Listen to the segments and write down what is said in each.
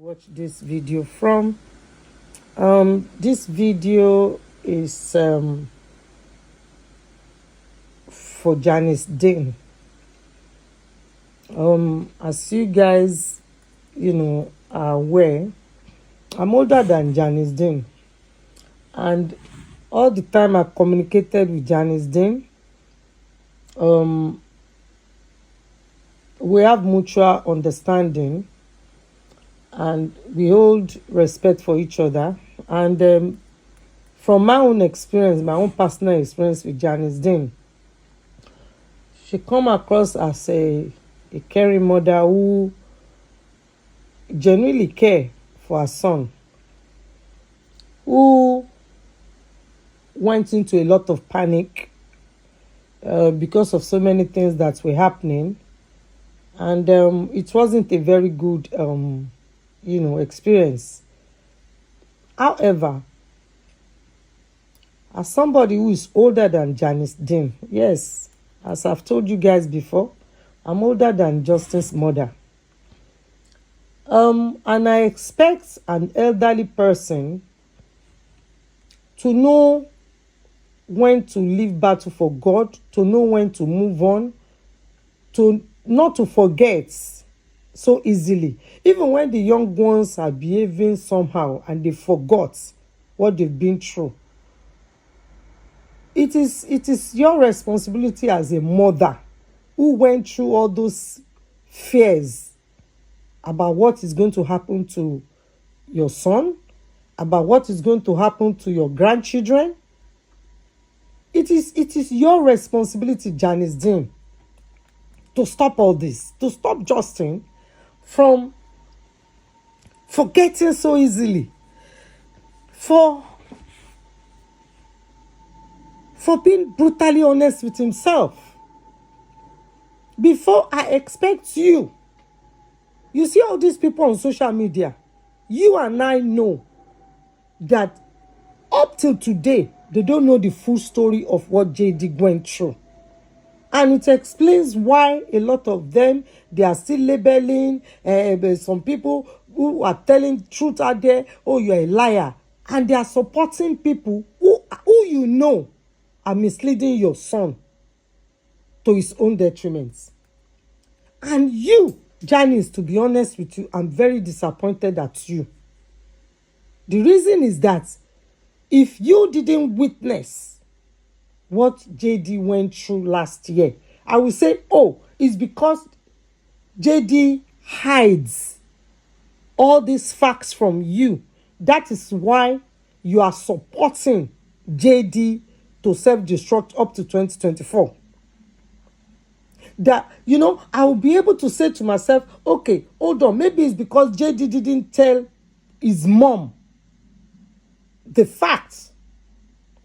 watch this video from. This video is for Janice Dean. As you guys are aware, I'm older than Janice Dean, and all the time I communicated with Janice Dean. We have mutual understanding and we hold respect for each other. And from my own experience, my own personal experience with Janice Dean, she come across as a caring mother who genuinely care for her son, who went into a lot of panic because of so many things that were happening. And it wasn't a very good experience. However, as somebody who is older than Janice Dean, yes, as I've told you guys before, I'm older than Justin's mother. And I expect an elderly person to know when to leave battle for God, to know when to move on, to not to forget so easily. Even when the young ones are behaving somehow and they forgot what they've been through. It is your responsibility as a mother who went through all those fears about what is going to happen to your son, about what is going to happen to your grandchildren. It is your responsibility, Janice Dean, to stop all this, to stop Justin from forgetting so easily, for being brutally honest with himself. Before I expect you see all these people on social media, you and I know that up till today, they don't know the full story of what JD went through. And it explains why a lot of them, they are still labeling some people who are telling truth out there, oh, you're a liar. And they are supporting people who are misleading your son to his own detriment. And you, Janice, to be honest with you, I'm very disappointed at you. The reason is that if you didn't witness what JD went through last year, I will say, oh, it's because JD hides all these facts from you. That is why you are supporting JD to self-destruct up to 2024. That, I will be able to say to myself, okay, hold on, maybe it's because JD didn't tell his mom the facts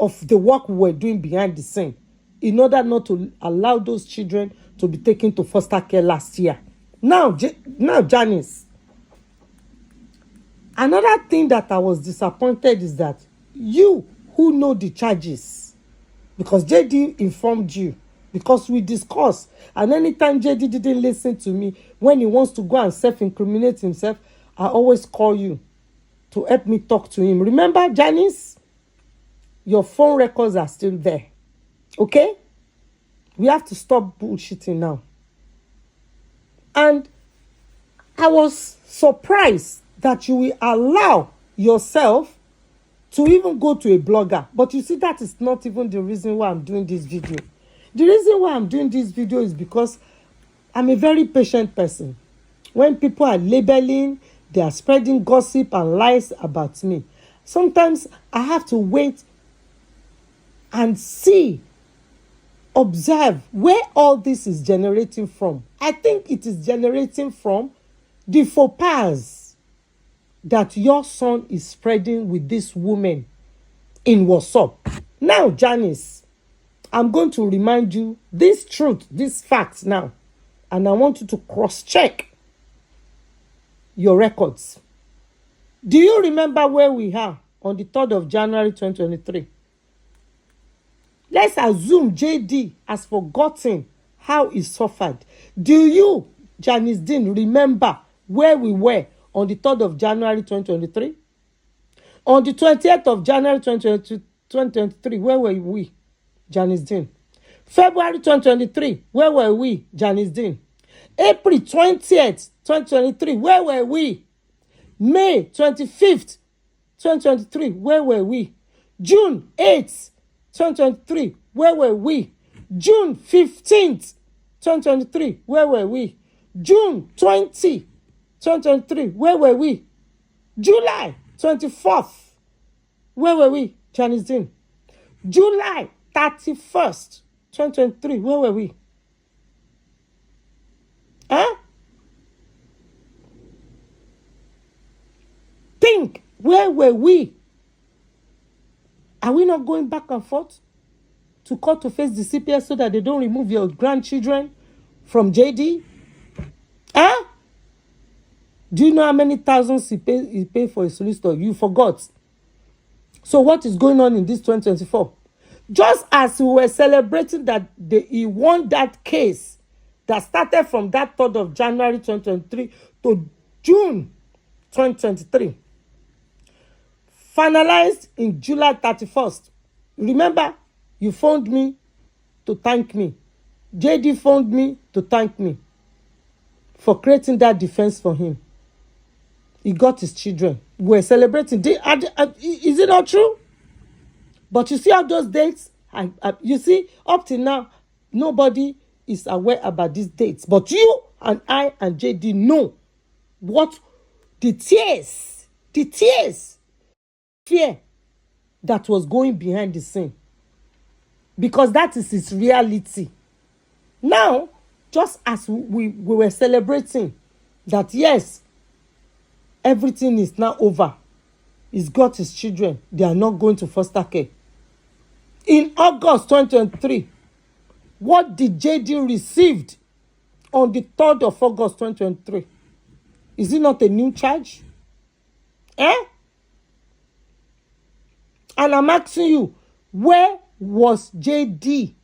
of the work we were doing behind the scene in order not to allow those children to be taken to foster care last year. Now, Janice, another thing that I was disappointed is that you who know the charges, because JD informed you, because we discussed, and anytime JD didn't listen to me, when he wants to go and self-incriminate himself, I always call you to help me talk to him. Remember, Janice? Your phone records are still there. Okay? We have to stop bullshitting now. And I was surprised that you will allow yourself to even go to a blogger. But you see, that is not even the reason why I'm doing this video. The reason why I'm doing this video is because I'm a very patient person. When people are labeling, they are spreading gossip and lies about me. Sometimes I have to wait and observe where all this is generating from. I think it is generating from the faux pas that your son is spreading with this woman in WhatsApp. Now, Janice, I'm going to remind you this truth, this fact now, and I want you to cross-check your records. Do you remember where we are on the 3rd of January 2023? Let's assume JD has forgotten how he suffered. Do you, Janice Dean, remember where we were on the 3rd of January 2023. On the 20th of January 2023, where were we? Janice Dean. February 2023, where were we? Janice Dean. April 20th, 2023, where were we? May 25th, 2023, where were we? June 8th, 2023, where were we? June 15th, 2023, where were we? June 20, 2023, where were we? July 24th, where were we? Janice Dean. July 31st, 2023, where were we? Huh? Think, where were we? Are we not going back and forth to court to face the CPS so that they don't remove your grandchildren from JD? Huh? Do you know how many thousands he paid for a solicitor? You forgot. So what is going on in this 2024? Just as we were celebrating that he won that case that started from that 3rd of January 2023 to June 2023, finalized in July 31st. Remember, you phoned me to thank me. JD phoned me to thank me for creating that defense for him. He got his children. We're celebrating. Is it not true? But you see all those dates? You see, up till now, nobody is aware about these dates. But you and I and JD know what the tears, fear that was going behind the scene. Because that is his reality. Now, just as we were celebrating that, yes, everything is now over. He's got his children. They are not going to foster care. In August 2023, what did JD received on the 3rd of August 2023? Is it not a new charge? Eh? And I'm asking you, where was JD?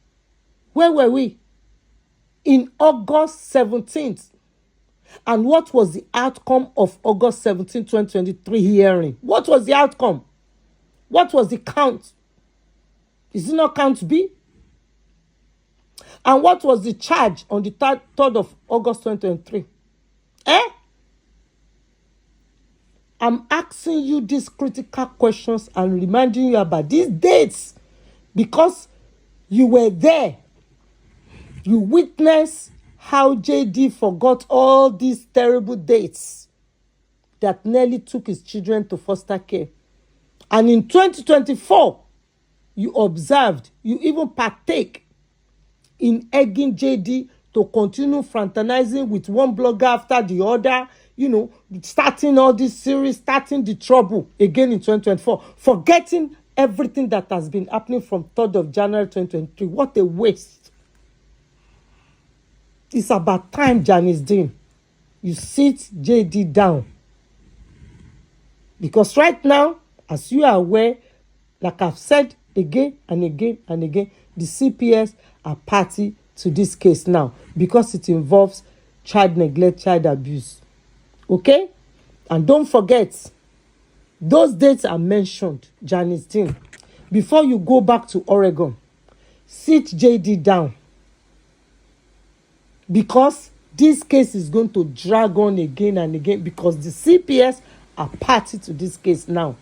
Where were we? In August 17th. And what was the outcome of August 17, 2023 hearing? What was the outcome? What was the count? Is it not count B? And what was the charge on the 3rd of August 2023? Eh? I'm asking you these critical questions and reminding you about these dates because you were there. You witnessed how JD forgot all these terrible dates that nearly took his children to foster care. And in 2024, you observed, you even partake in egging JD to continue fraternizing with one blogger after the other, starting all this series, starting the trouble again in 2024, forgetting everything that has been happening from 3rd of January 2023. What a waste. It's about time, Janice Dean, you sit JD down. Because right now, as you are aware, like I've said again and again and again, the CPS are party to this case now because it involves child neglect, child abuse. Okay? And don't forget, those dates are mentioned, Janice Dean. Before you go back to Oregon, sit JD down. Because this case is going to drag on again and again because the CPS are party to this case now.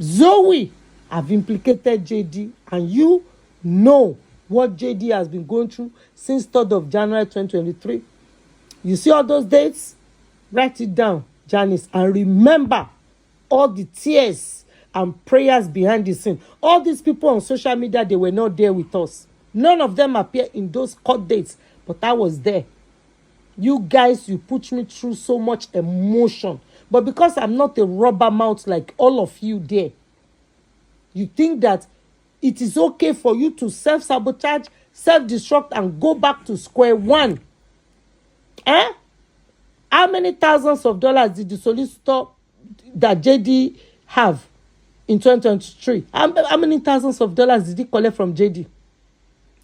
Zoe have implicated JD, and you know what JD has been going through since 3rd of January 2023. You see all those dates? Write it down, Janice, and remember all the tears and prayers behind the scene. All these people on social media, they were not there with us. None of them appear in those court dates, but I was there. You guys, you put me through so much emotion. But because I'm not a rubber mouth like all of you there, you think that it is okay for you to self-sabotage, self-destruct, and go back to square one. Eh? How many thousands of dollars did the solicitor that JD have in 2023? How many thousands of dollars did he collect from JD?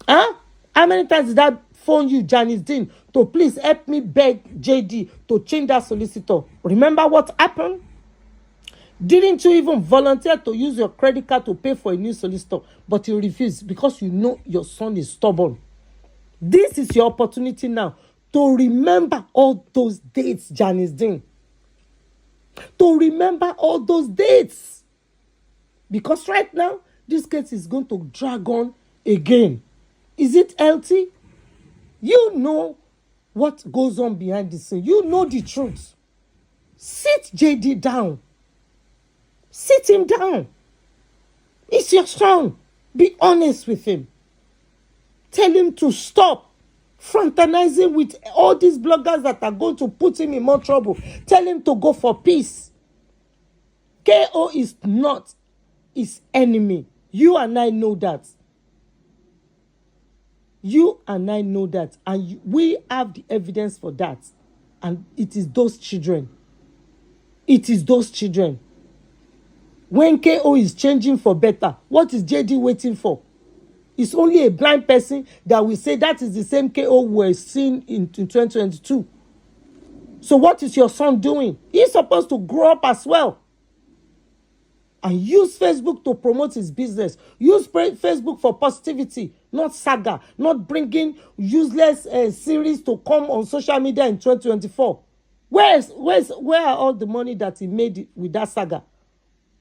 Huh? How many times did that phone you, Janice Dean, to please help me beg JD to change that solicitor. Remember what happened? Didn't you even volunteer to use your credit card to pay for a new solicitor? But you refused because you know your son is stubborn. This is your opportunity now to remember all those dates, Janice Dean. To remember all those dates. Because right now, this case is going to drag on again. Is it healthy? You know what goes on behind the scene. You know the truth. Sit JD down. Sit him down. It's your son. Be honest with him. Tell him to stop fraternizing with all these bloggers that are going to put him in more trouble. Tell him to go for peace. KO is not his enemy. You and I know that. You and I know that. And we have the evidence for that. And it is those children. It is those children. When KO is changing for better, what is JD waiting for? It's only a blind person that will say that is the same KO we're seeing in 2022. So what is your son doing? He's supposed to grow up as well. And use Facebook to promote his business. Use Facebook for positivity, not saga. Not bringing useless series to come on social media in 2024. Where are all the money that he made with that saga?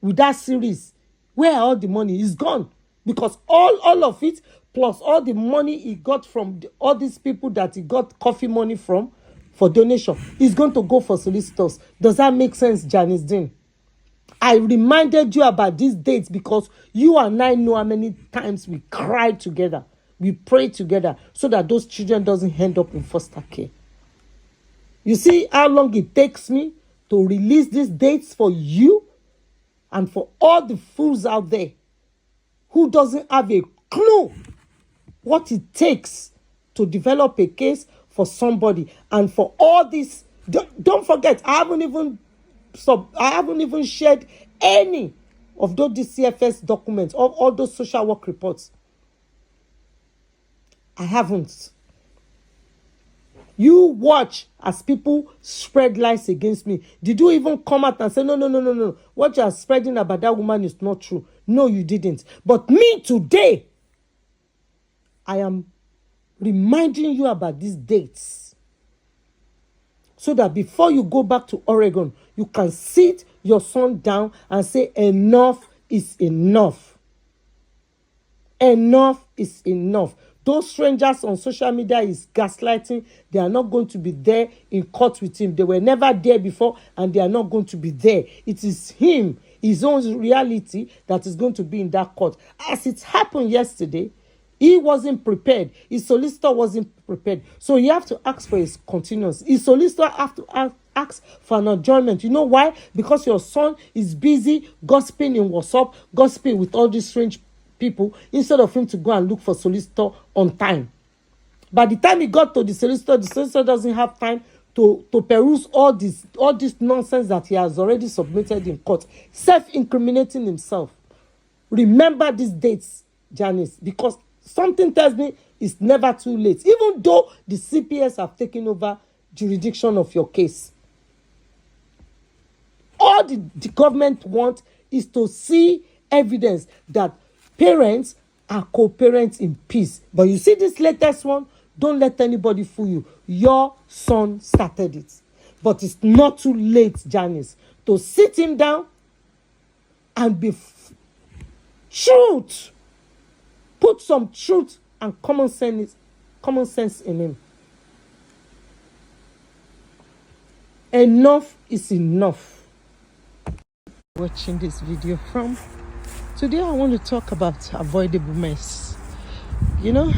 With that series? Where are all the money? It's gone. Because all of it, plus all the money he got from all these people that he got coffee money from for donation, is going to go for solicitors. Does that make sense, Janice Dean? I reminded you about these dates because you and I know how many times we cried together. We prayed together so that those children doesn't end up in foster care. You see how long it takes me to release these dates for you and for all the fools out there who doesn't have a clue what it takes to develop a case for somebody. And for all this, don't forget, I haven't even shared any of those DCFS documents or all those social work reports. I haven't. You watch as people spread lies against me. Did you even come out and say, no. What you are spreading about that woman is not true? No, you didn't. But me today, I am reminding you about these dates. So that before you go back to Oregon, you can sit your son down and say, enough is enough. Enough is enough. Those strangers on social media is gaslighting. They are not going to be there in court with him. They were never there before and they are not going to be there. It is him, his own reality that is going to be in that court. As it happened yesterday, he wasn't prepared. His solicitor wasn't prepared. So you have to ask for his continuance. His solicitor have to ask for an adjournment. You know why? Because your son is busy gossiping in WhatsApp, gossiping with all these strange people, instead of him to go and look for solicitor on time. By the time he got to the solicitor doesn't have time to peruse all this nonsense that he has already submitted in court, self-incriminating himself. Remember these dates, Janice, because something tells me it's never too late, even though the CPS have taken over jurisdiction of your case. All the government want is to see evidence that parents are co-parents in peace. But you see this latest one, don't let anybody fool you. Your son started it. But it's not too late, Janice, to sit him down and be truth. Put some truth and common sense in him. Enough is enough. Watching this video from. Today I want to talk about avoidable mess. You know,